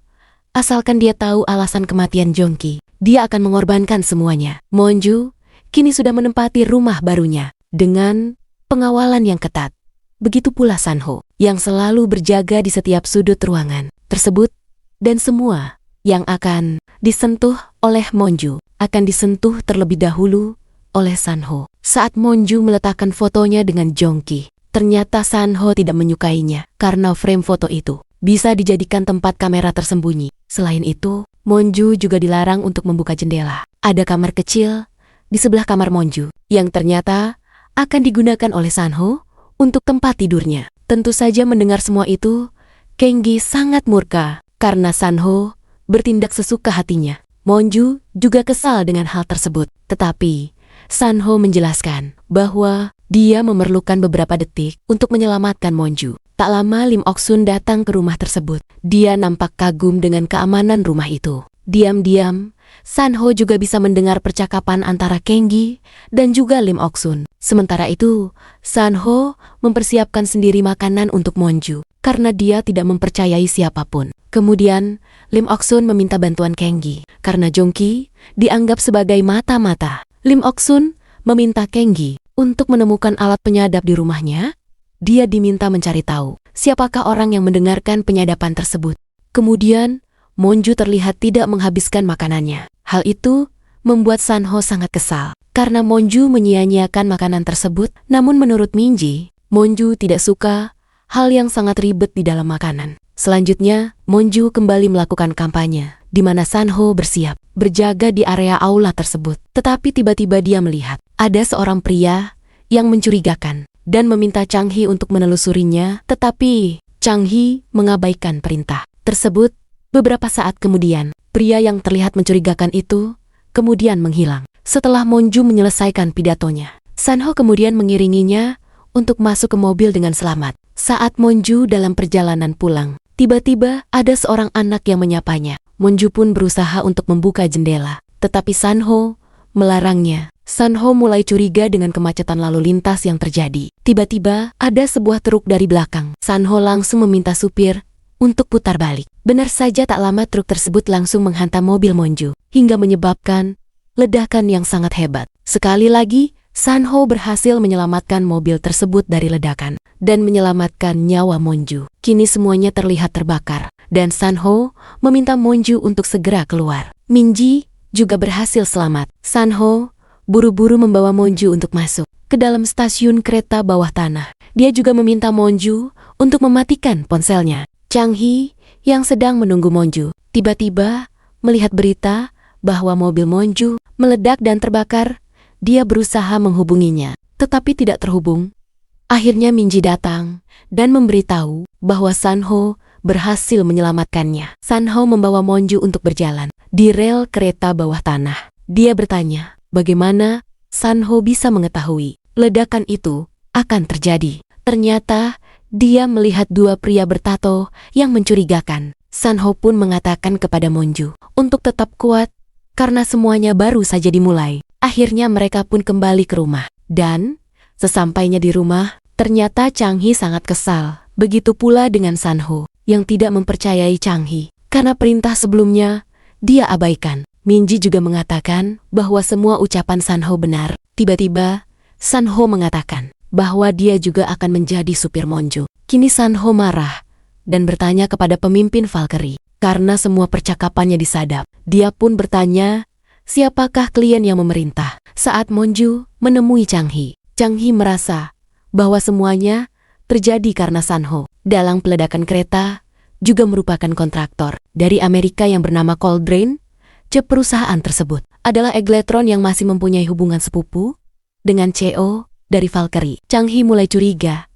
Asalkan dia tahu alasan kematian Jongki, dia akan mengorbankan semuanya. Monju kini sudah menempati rumah barunya dengan pengawalan yang ketat. Begitu pula Sanho yang selalu berjaga di setiap sudut ruangan tersebut, dan semua yang akan disentuh oleh Monju akan disentuh terlebih dahulu oleh Sanho. Saat Monju meletakkan fotonya dengan Jongki, ternyata Sanho tidak menyukainya karena frame foto itu bisa dijadikan tempat kamera tersembunyi. Selain itu, Monju juga dilarang untuk membuka jendela. Ada kamar kecil di sebelah kamar Monju yang ternyata akan digunakan oleh Sanho untuk tempat tidurnya. Tentu saja mendengar semua itu, Kenggi sangat murka. karena Sanho bertindak sesuka hatinya. Monju juga kesal dengan hal tersebut. Tetapi Sanho menjelaskan bahwa dia memerlukan beberapa detik untuk menyelamatkan Monju. Tak lama Lim Ok-sun datang ke rumah tersebut. Dia nampak kagum dengan keamanan rumah itu. Diam-diam, Sanho juga bisa mendengar percakapan antara Kanggi dan juga Lim Ok-sun. Sementara itu, Sanho mempersiapkan sendiri makanan untuk Monju karena dia tidak mempercayai siapapun. Kemudian, Lim Ok-sun meminta bantuan Kanggi karena Jongki dianggap sebagai mata-mata. Lim Ok-sun meminta Kanggi untuk menemukan alat penyadap di rumahnya. Dia diminta mencari tahu siapakah orang yang mendengarkan penyadapan tersebut. Kemudian, Monju terlihat tidak menghabiskan makanannya. Hal itu membuat Sanho sangat kesal karena Monju menyia-nyiakan makanan tersebut. Namun menurut Minji, Monju tidak suka hal yang sangat ribet di dalam makanan. Selanjutnya, Monju kembali melakukan kampanye, di mana Sanho bersiap berjaga di area aula tersebut. Tetapi tiba-tiba dia melihat ada seorang pria yang mencurigakan dan meminta Chang-hee untuk menelusurinya, tetapi Chang-hee mengabaikan perintah tersebut. Beberapa saat kemudian, pria yang terlihat mencurigakan itu kemudian menghilang. Setelah Monju menyelesaikan pidatonya, Sanho kemudian mengiringinya untuk masuk ke mobil dengan selamat. Saat Monju dalam perjalanan pulang, tiba-tiba ada seorang anak yang menyapanya. Monju pun berusaha untuk membuka jendela, tetapi Sanho melarangnya. Sanho mulai curiga dengan kemacetan lalu lintas yang terjadi. Tiba-tiba ada sebuah truk dari belakang. Sanho langsung meminta supir untuk putar balik. Benar saja tak lama truk tersebut langsung menghantam mobil Monju hingga menyebabkan ledakan yang sangat hebat. Sekali lagi, Sanho berhasil menyelamatkan mobil tersebut dari ledakan dan menyelamatkan nyawa Monju. Kini semuanya terlihat terbakar dan Sanho meminta Monju untuk segera keluar. Minji juga berhasil selamat. Sanho buru-buru membawa Monju untuk masuk ke dalam stasiun kereta bawah tanah. Dia juga meminta Monju untuk mematikan ponselnya. Chang-hee yang sedang menunggu Monju tiba-tiba melihat berita bahwa mobil Monju meledak dan terbakar. Dia berusaha menghubunginya, tetapi tidak terhubung. Akhirnya Minji datang dan memberitahu bahwa Sanho berhasil menyelamatkannya. Sanho membawa Monju untuk berjalan di rel kereta bawah tanah. Dia bertanya, bagaimana Sanho bisa mengetahui ledakan itu akan terjadi. Ternyata dia melihat dua pria bertato yang mencurigakan. Sanho pun mengatakan kepada Monju untuk tetap kuat karena semuanya baru saja dimulai. Akhirnya mereka pun kembali ke rumah. Dan sesampainya di rumah, ternyata Chang-hee sangat kesal. Begitu pula dengan Sanho yang tidak mempercayai Chang-hee karena perintah sebelumnya dia abaikan. Minji juga mengatakan bahwa semua ucapan Sanho benar. Tiba-tiba, Sanho mengatakan bahwa dia juga akan menjadi supir Monju. Kini Sanho marah dan bertanya kepada pemimpin Valkyrie karena semua percakapannya disadap. Dia pun bertanya, siapakah klien yang memerintah? Saat Monju menemui Chang-hee, Chang-hee merasa bahwa semuanya terjadi karena Sanho. Dalam peledakan kereta juga merupakan kontraktor dari Amerika yang bernama Coldrain. Perusahaan tersebut adalah Egletron yang masih mempunyai hubungan sepupu dengan CEO dari Valkyrie. Chang-hee mulai curiga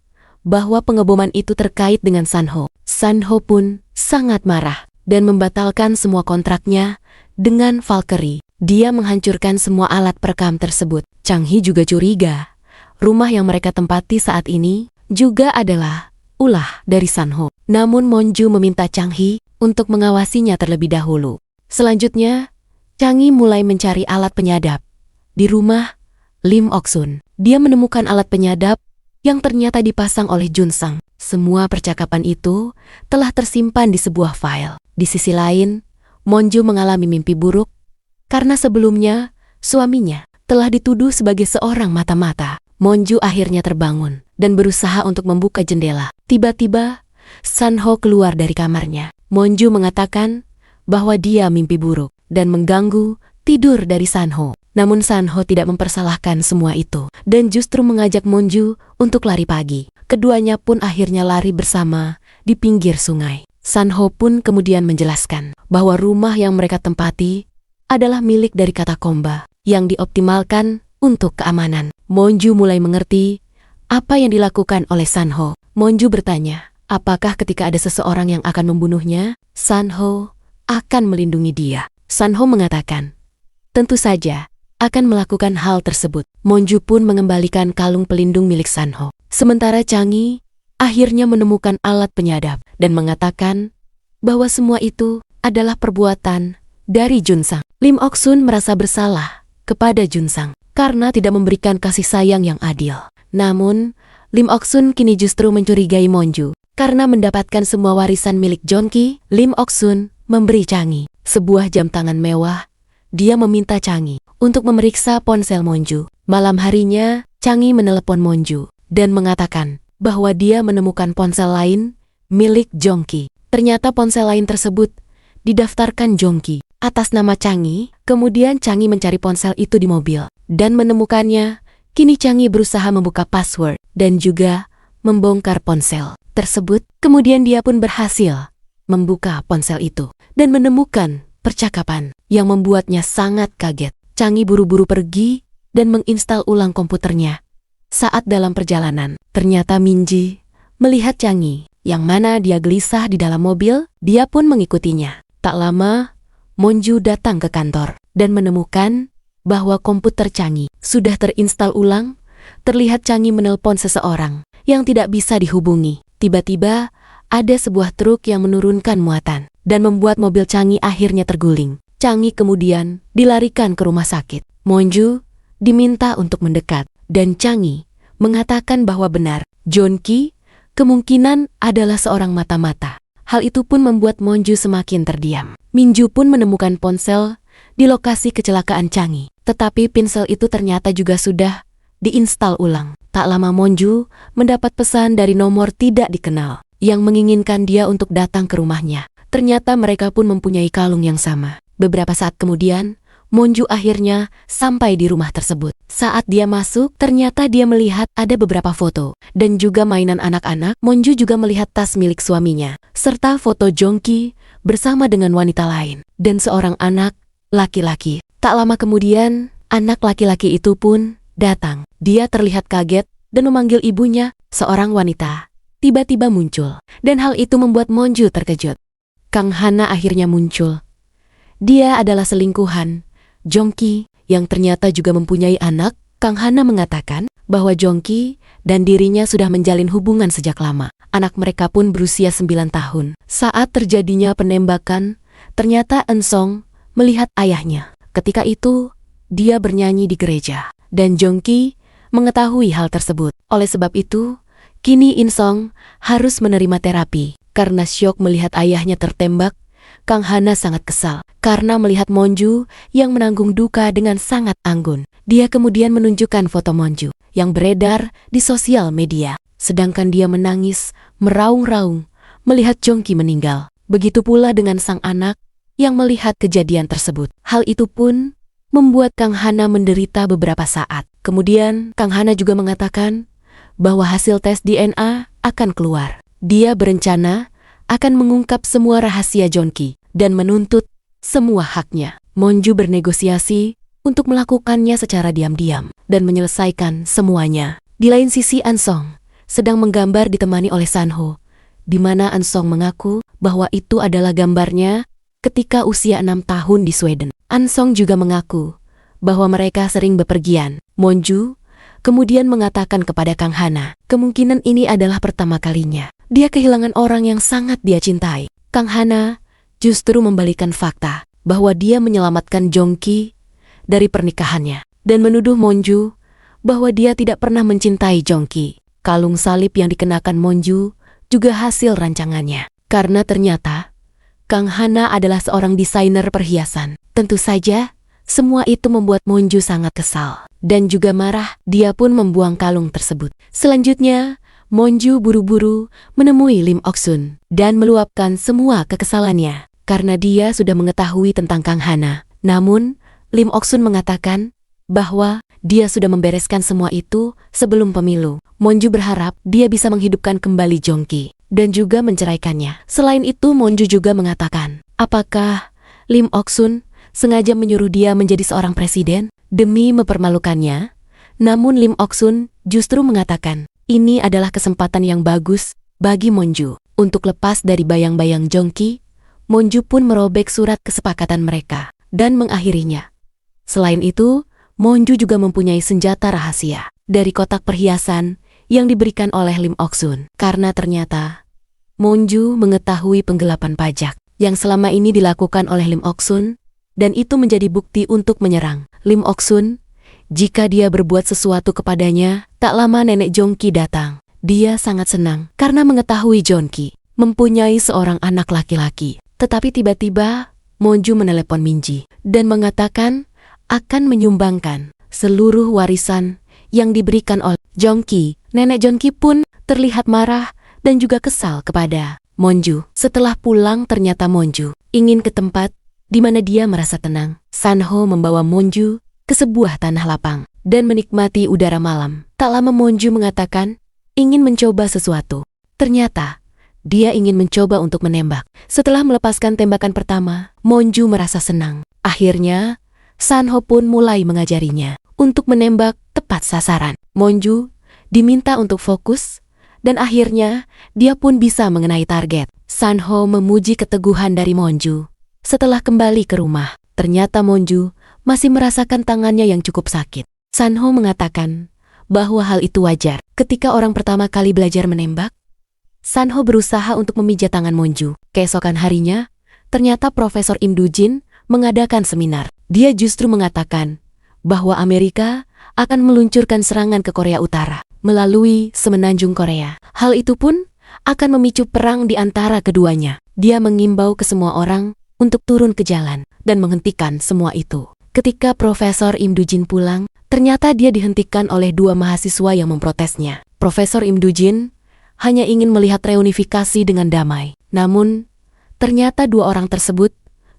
bahwa pengeboman itu terkait dengan Sanho. Sanho pun sangat marah dan membatalkan semua kontraknya dengan Valkyrie. Dia menghancurkan semua alat perekam tersebut. Chang-hee juga curiga rumah yang mereka tempati saat ini juga adalah ulah dari Sanho. Namun Monju meminta Chang-hee untuk mengawasinya terlebih dahulu. Selanjutnya, Chang-hee mulai mencari alat penyadap di rumah Lim Ok-sun. Dia menemukan alat penyadap yang ternyata dipasang oleh Junsang. Semua percakapan itu telah tersimpan di sebuah file. Di sisi lain, Monju mengalami mimpi buruk karena sebelumnya suaminya telah dituduh sebagai seorang mata-mata. Monju akhirnya terbangun dan berusaha untuk membuka jendela. Tiba-tiba, Sanho keluar dari kamarnya. Monju mengatakan bahwa dia mimpi buruk dan mengganggu tidur dari Sanho. Namun Sanho tidak mempersalahkan semua itu dan justru mengajak Monju untuk lari pagi. Keduanya pun akhirnya lari bersama di pinggir sungai. Sanho pun kemudian menjelaskan bahwa rumah yang mereka tempati adalah milik dari katakomba yang dioptimalkan untuk keamanan. Monju mulai mengerti apa yang dilakukan oleh Sanho. Monju bertanya, Apakah ketika ada seseorang yang akan membunuhnya, Sanho akan melindungi dia? Sanho mengatakan, tentu saja akan melakukan hal tersebut. Monju pun mengembalikan kalung pelindung milik Sanho. Sementara Changi akhirnya menemukan alat penyadap dan mengatakan bahwa semua itu adalah perbuatan dari Junsang. Lim Ok-sun merasa bersalah kepada Junsang karena tidak memberikan kasih sayang yang adil. Namun, Lim Ok-sun kini justru mencurigai Monju karena mendapatkan semua warisan milik Jongki. Lim Ok-sun memberi Changi sebuah jam tangan mewah. Dia meminta Changi untuk memeriksa ponsel Monju. Malam harinya, Changi menelepon Monju dan mengatakan bahwa dia menemukan ponsel lain milik Jongki. Ternyata ponsel lain tersebut didaftarkan Jongki atas nama Changi. Kemudian Changi mencari ponsel itu di mobil dan menemukannya. Kini Changi berusaha membuka password dan juga membongkar ponsel tersebut. Kemudian dia pun berhasil membuka ponsel itu dan menemukan percakapan yang membuatnya sangat kaget. Changi buru-buru pergi dan menginstal ulang komputernya. Saat dalam perjalanan, ternyata Minji melihat Changi yang mana dia gelisah di dalam mobil. Dia pun mengikutinya. Tak lama, Monju datang ke kantor dan menemukan bahwa komputer Changi sudah terinstal ulang. Terlihat Changi menelpon seseorang yang tidak bisa dihubungi. Tiba-tiba ada sebuah truk yang menurunkan muatan dan membuat mobil Changi akhirnya terguling. Changi kemudian dilarikan ke rumah sakit. Monju diminta untuk mendekat dan Changi mengatakan bahwa benar, Jongki kemungkinan adalah seorang mata-mata. Hal itu pun membuat Monju semakin terdiam. Minju pun menemukan ponsel di lokasi kecelakaan Changi. Tetapi ponsel itu ternyata juga sudah diinstal ulang. Tak lama Monju mendapat pesan dari nomor tidak dikenal yang menginginkan dia untuk datang ke rumahnya. Ternyata mereka pun mempunyai kalung yang sama. Beberapa saat kemudian, Monju akhirnya sampai di rumah tersebut. Saat dia masuk, ternyata dia melihat ada beberapa foto dan juga mainan anak-anak. Monju juga melihat tas milik suaminya, serta foto Jongki bersama dengan wanita lain dan seorang anak laki-laki. Tak lama kemudian, anak laki-laki itu pun datang. Dia terlihat kaget dan memanggil ibunya. Seorang wanita tiba-tiba muncul dan hal itu membuat Monju terkejut. Kang Hana akhirnya muncul. Dia adalah selingkuhan Jongki yang ternyata juga mempunyai anak. Kang Hana mengatakan bahwa Jongki dan dirinya sudah menjalin hubungan sejak lama. Anak mereka pun berusia 9 tahun. Saat terjadinya penembakan, ternyata Ensong melihat ayahnya. Ketika itu, dia bernyanyi di gereja dan Jongki mengetahui hal tersebut. Oleh sebab itu, kini Insong harus menerima terapi. Karena syok melihat ayahnya tertembak, Kang Hana sangat kesal karena melihat Monju yang menanggung duka dengan sangat anggun. Dia kemudian menunjukkan foto Monju yang beredar di sosial media. Sedangkan dia menangis, meraung-raung, melihat Jongki meninggal. Begitu pula dengan sang anak yang melihat kejadian tersebut. Hal itu pun membuat Kang Hana menderita beberapa saat. Kemudian Kang Hana juga mengatakan bahwa hasil tes DNA akan keluar. Dia berencana akan mengungkap semua rahasia Jongki dan menuntut semua haknya. Monju bernegosiasi untuk melakukannya secara diam-diam dan menyelesaikan semuanya. Di lain sisi Ansong sedang menggambar ditemani oleh Sanho, di mana Ansong mengaku bahwa itu adalah gambarnya ketika usia 6 tahun di Sweden. Ansong juga mengaku bahwa mereka sering bepergian. Monju kemudian mengatakan kepada Kang Hana, kemungkinan ini adalah pertama kalinya dia kehilangan orang yang sangat dia cintai. Kang Hana justru membalikan fakta bahwa dia menyelamatkan Jongki dari pernikahannya dan menuduh Monju bahwa dia tidak pernah mencintai Jongki. Kalung salib yang dikenakan Monju juga hasil rancangannya. Karena ternyata Kang Hana adalah seorang desainer perhiasan. Tentu saja, semua itu membuat Monju sangat kesal dan juga marah. Dia pun membuang kalung tersebut. Selanjutnya, Monju buru-buru menemui Lim Ok-sun dan meluapkan semua kekesalannya karena dia sudah mengetahui tentang Kang Hana. Namun, Lim Ok-sun mengatakan bahwa dia sudah membereskan semua itu sebelum pemilu. Monju berharap dia bisa menghidupkan kembali Jongki dan juga menceraikannya. Selain itu, Monju juga mengatakan, apakah Lim Ok-sun sengaja menyuruh dia menjadi seorang presiden demi mempermalukannya? Namun Lim Ok-sun justru mengatakan, ini adalah kesempatan yang bagus bagi Monju. Untuk lepas dari bayang-bayang Jongki, Monju pun merobek surat kesepakatan mereka dan mengakhirinya. Selain itu, Monju juga mempunyai senjata rahasia dari kotak perhiasan yang diberikan oleh Lim Ok-sun. Karena ternyata Monju mengetahui penggelapan pajak yang selama ini dilakukan oleh Lim Ok-sun, dan itu menjadi bukti untuk menyerang Lim Ok-sun. Jika dia berbuat sesuatu kepadanya, tak lama nenek Jongki datang. Dia sangat senang karena mengetahui Jongki mempunyai seorang anak laki-laki. Tetapi tiba-tiba Monju menelepon Minji dan mengatakan akan menyumbangkan seluruh warisan yang diberikan oleh Jongki. Nenek Jongki pun terlihat marah dan juga kesal kepada Monju. Setelah pulang ternyata Monju ingin ke tempat di mana dia merasa tenang. Sanho membawa Monju ke sebuah tanah lapang dan menikmati udara malam. Tak lama Monju mengatakan ingin mencoba sesuatu. Ternyata dia ingin mencoba untuk menembak. Setelah melepaskan tembakan pertama, Monju merasa senang. Akhirnya, Sanho pun mulai mengajarinya untuk menembak tepat sasaran. Monju diminta untuk fokus, dan akhirnya dia pun bisa mengenai target. Sanho memuji keteguhan dari Monju. Setelah kembali ke rumah, ternyata Monju masih merasakan tangannya yang cukup sakit. Sanho mengatakan bahwa hal itu wajar. Ketika orang pertama kali belajar menembak, Sanho berusaha untuk memijat tangan Monju. Keesokan harinya, ternyata Profesor Im Do-jin mengadakan seminar. Dia justru mengatakan bahwa Amerika akan meluncurkan serangan ke Korea Utara melalui semenanjung Korea. Hal itu pun akan memicu perang di antara keduanya. Dia mengimbau ke semua orang untuk turun ke jalan dan menghentikan semua itu. Ketika Profesor Im Do-jin pulang, ternyata dia dihentikan oleh dua mahasiswa yang memprotesnya. Profesor Im Do-jin hanya ingin melihat reunifikasi dengan damai. Namun, ternyata dua orang tersebut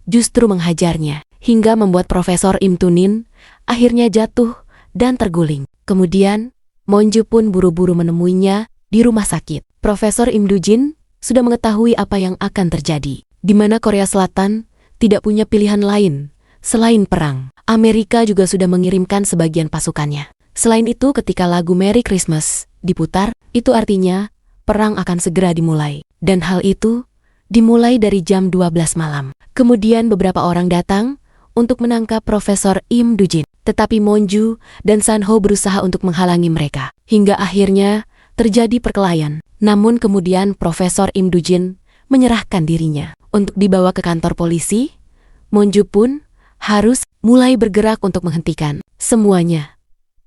justru menghajarnya, hingga membuat Profesor Im Tunin akhirnya jatuh dan terguling. Kemudian, Monju pun buru-buru menemuinya di rumah sakit. Profesor Im Do-jin sudah mengetahui apa yang akan terjadi, di mana Korea Selatan tidak punya pilihan lain selain perang. Amerika juga sudah mengirimkan sebagian pasukannya. Selain itu, ketika lagu Merry Christmas diputar, itu artinya perang akan segera dimulai. Dan hal itu dimulai dari jam 12 malam. Kemudian beberapa orang datang untuk menangkap Profesor Im Do-jin. Tetapi Monju dan Sanho berusaha untuk menghalangi mereka. Hingga akhirnya terjadi perkelahian. Namun kemudian Profesor Im Do-jin menyerahkan dirinya. Untuk dibawa ke kantor polisi, Monju pun harus mulai bergerak untuk menghentikan semuanya.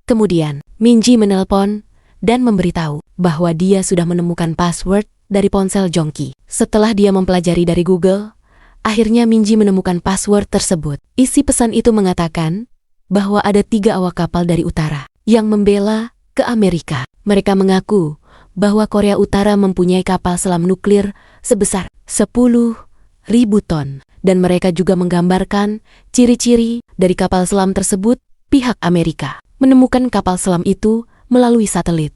Kemudian Minji menelpon dan memberitahu bahwa dia sudah menemukan password dari ponsel Jongki. Setelah dia mempelajari dari Google, akhirnya Minji menemukan password tersebut. Isi pesan itu mengatakan bahwa ada 3 awak kapal dari utara yang membela ke Amerika. Mereka mengaku bahwa Korea Utara mempunyai kapal selam nuklir sebesar 10.000 ton. Dan mereka juga menggambarkan ciri-ciri dari kapal selam tersebut. Pihak Amerika menemukan kapal selam itu melalui satelit.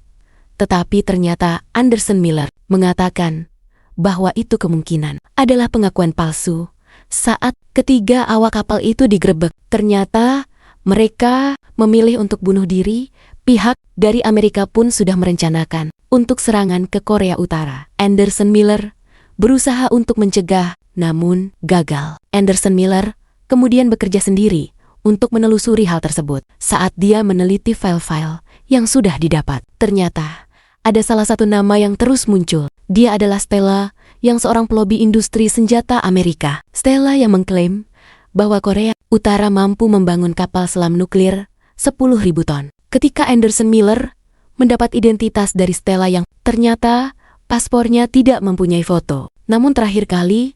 Tetapi ternyata Anderson Miller mengatakan bahwa itu kemungkinan adalah pengakuan palsu. Saat ketiga awak kapal itu digerebek, ternyata mereka memilih untuk bunuh diri. Pihak dari Amerika pun sudah merencanakan untuk serangan ke Korea Utara. Anderson Miller berusaha untuk mencegah, namun gagal. Anderson Miller kemudian bekerja sendiri untuk menelusuri hal tersebut. Saat dia meneliti file-file yang sudah didapat, ternyata ada salah satu nama yang terus muncul. Dia adalah Stella, yang seorang pelobi industri senjata Amerika. Stella yang mengklaim bahwa Korea Utara mampu membangun kapal selam nuklir 10.000 ton. Ketika Anderson Miller mendapat identitas dari Stella yang ternyata paspornya tidak mempunyai foto. Namun terakhir kali,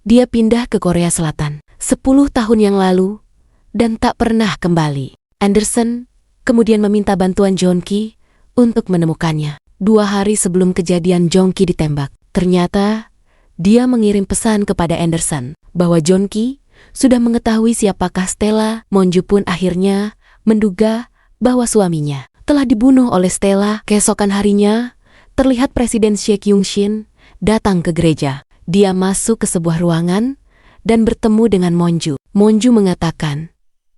dia pindah ke Korea Selatan 10 tahun yang lalu dan tak pernah kembali. Anderson kemudian meminta bantuan Jongki untuk menemukannya. 2 hari sebelum kejadian Jongki ditembak, ternyata dia mengirim pesan kepada Anderson bahwa Jongki sudah mengetahui siapakah Stella. Monju pun akhirnya menduga bahwa suaminya telah dibunuh oleh Stella. Keesokan harinya, terlihat Presiden Shek Yung-shin datang ke gereja. Dia masuk ke sebuah ruangan dan bertemu dengan Monju. Monju mengatakan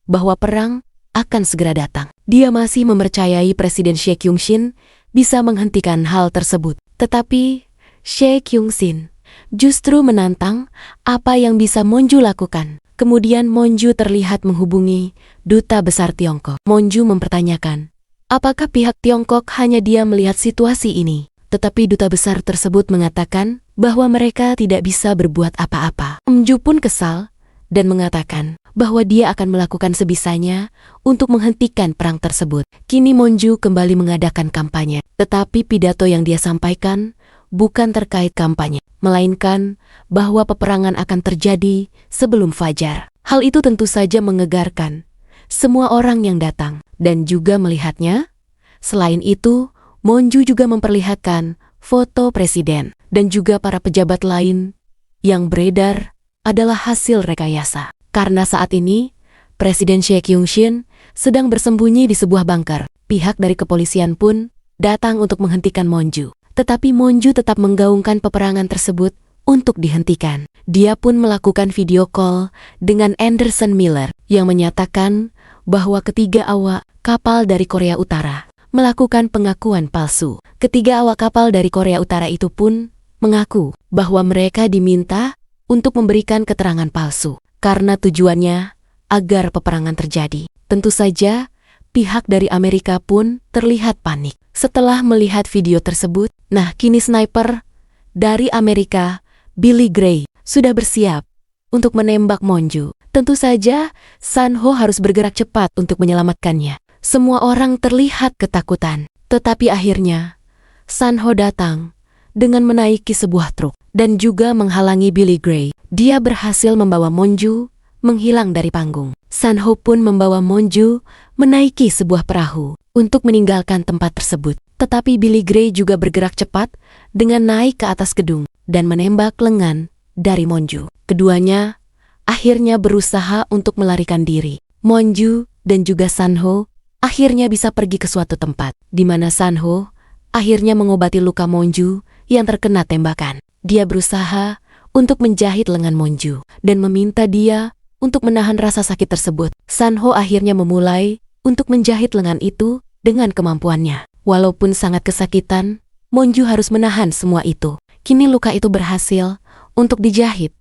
bahwa perang akan segera datang. Dia masih mempercayai Presiden Shek Yung-shin bisa menghentikan hal tersebut. Tetapi Shea Kyung-shin justru menantang apa yang bisa Monju lakukan. Kemudian Monju terlihat menghubungi Duta Besar Tiongkok. Monju mempertanyakan, apakah pihak Tiongkok hanya diam melihat situasi ini? Tetapi duta besar tersebut mengatakan bahwa mereka tidak bisa berbuat apa-apa. Monju pun kesal dan mengatakan bahwa dia akan melakukan sebisanya untuk menghentikan perang tersebut. Kini Monju kembali mengadakan kampanye, tetapi pidato yang dia sampaikan bukan terkait kampanye, melainkan bahwa peperangan akan terjadi sebelum fajar. Hal itu tentu saja mengegarkan semua orang yang datang dan juga melihatnya. Selain itu, Monju juga memperlihatkan foto presiden dan juga para pejabat lain yang beredar adalah hasil rekayasa. Karena saat ini, Presiden Shea Kyung-shin sedang bersembunyi di sebuah bunker. Pihak dari kepolisian pun datang untuk menghentikan Monju. Tetapi Monju tetap menggaungkan peperangan tersebut untuk dihentikan. Dia pun melakukan video call dengan Anderson Miller yang menyatakan bahwa ketiga awak kapal dari Korea Utara melakukan pengakuan palsu. Ketiga awak kapal dari Korea Utara itu pun mengaku bahwa mereka diminta untuk memberikan keterangan palsu karena tujuannya agar peperangan terjadi. Tentu saja, pihak dari Amerika pun terlihat panik. Setelah melihat video tersebut, kini sniper dari Amerika, Billy Gray, sudah bersiap untuk menembak Monju. Tentu saja, San-ho harus bergerak cepat untuk menyelamatkannya. Semua orang terlihat ketakutan. Tetapi akhirnya, San-ho datang dengan menaiki sebuah truk dan juga menghalangi Billy Gray. Dia berhasil membawa Monju menghilang dari panggung. San-ho pun membawa Monju menaiki sebuah perahu untuk meninggalkan tempat tersebut. Tetapi Billy Gray juga bergerak cepat dengan naik ke atas gedung dan menembak lengan dari Monju. Keduanya akhirnya berusaha untuk melarikan diri. Monju dan juga San-ho akhirnya bisa pergi ke suatu tempat, di mana San-ho akhirnya mengobati luka Monju yang terkena tembakan. Dia berusaha untuk menjahit lengan Monju dan meminta dia untuk menahan rasa sakit tersebut. San-ho akhirnya memulai untuk menjahit lengan itu dengan kemampuannya. Walaupun sangat kesakitan, Monju harus menahan semua itu. Kini luka itu berhasil untuk dijahit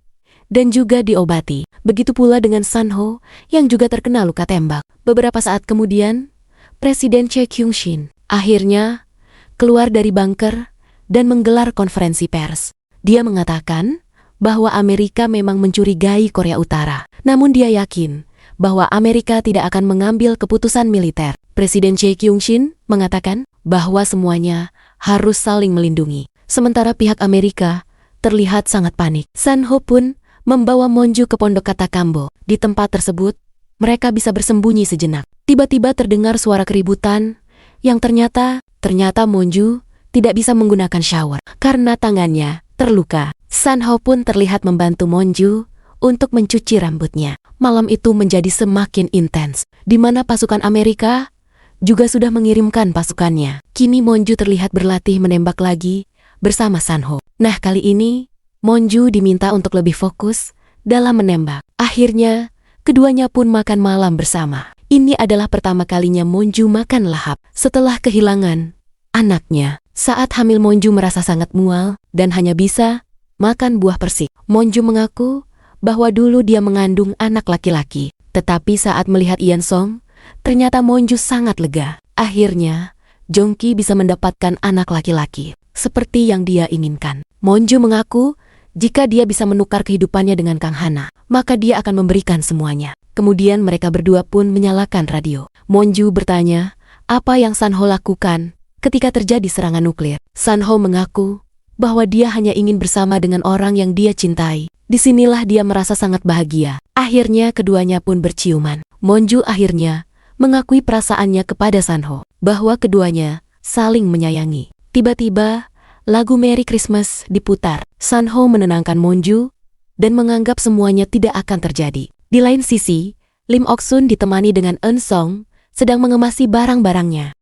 dan juga diobati. Begitu pula dengan San-ho yang juga terkena luka tembak. Beberapa saat kemudian, Presiden Shea Kyung-shin akhirnya keluar dari bunker dan menggelar konferensi pers. Dia mengatakan bahwa Amerika memang mencurigai Korea Utara. Namun dia yakin bahwa Amerika tidak akan mengambil keputusan militer. Presiden Shea Kyung-shin mengatakan bahwa semuanya harus saling melindungi. Sementara pihak Amerika terlihat sangat panik. San-ho pun membawa Monju ke pondok Katakambo. Di tempat tersebut, mereka bisa bersembunyi sejenak. Tiba-tiba terdengar suara keributan yang ternyata Monju tidak bisa menggunakan shower karena tangannya terluka. San-ho pun terlihat membantu Monju untuk mencuci rambutnya. Malam itu menjadi semakin intens, di mana pasukan Amerika juga sudah mengirimkan pasukannya. Kini Monju terlihat berlatih menembak lagi bersama San-ho. Kali ini Monju diminta untuk lebih fokus dalam menembak. Akhirnya, keduanya pun makan malam bersama. Ini adalah pertama kalinya Monju makan lahap setelah kehilangan anaknya. Saat hamil Monju merasa sangat mual dan hanya bisa makan buah persik. Monju mengaku bahwa dulu dia mengandung anak laki-laki. Tetapi saat melihat Ian Song, ternyata Monju sangat lega. Akhirnya, Jongki bisa mendapatkan anak laki-laki seperti yang dia inginkan. Monju mengaku jika dia bisa menukar kehidupannya dengan Kang Hana, maka dia akan memberikan semuanya. Kemudian mereka berdua pun menyalakan radio. Monju bertanya apa yang San-ho lakukan ketika terjadi serangan nuklir. San-ho mengaku bahwa dia hanya ingin bersama dengan orang yang dia cintai. Disinilah dia merasa sangat bahagia. Akhirnya keduanya pun berciuman. Monju akhirnya mengakui perasaannya kepada San-ho bahwa keduanya saling menyayangi. Tiba-tiba lagu Merry Christmas diputar. San-ho menenangkan Monju dan menganggap semuanya tidak akan terjadi. Di lain sisi, Lim Ok-sun ditemani dengan Eun Song sedang mengemasi barang-barangnya.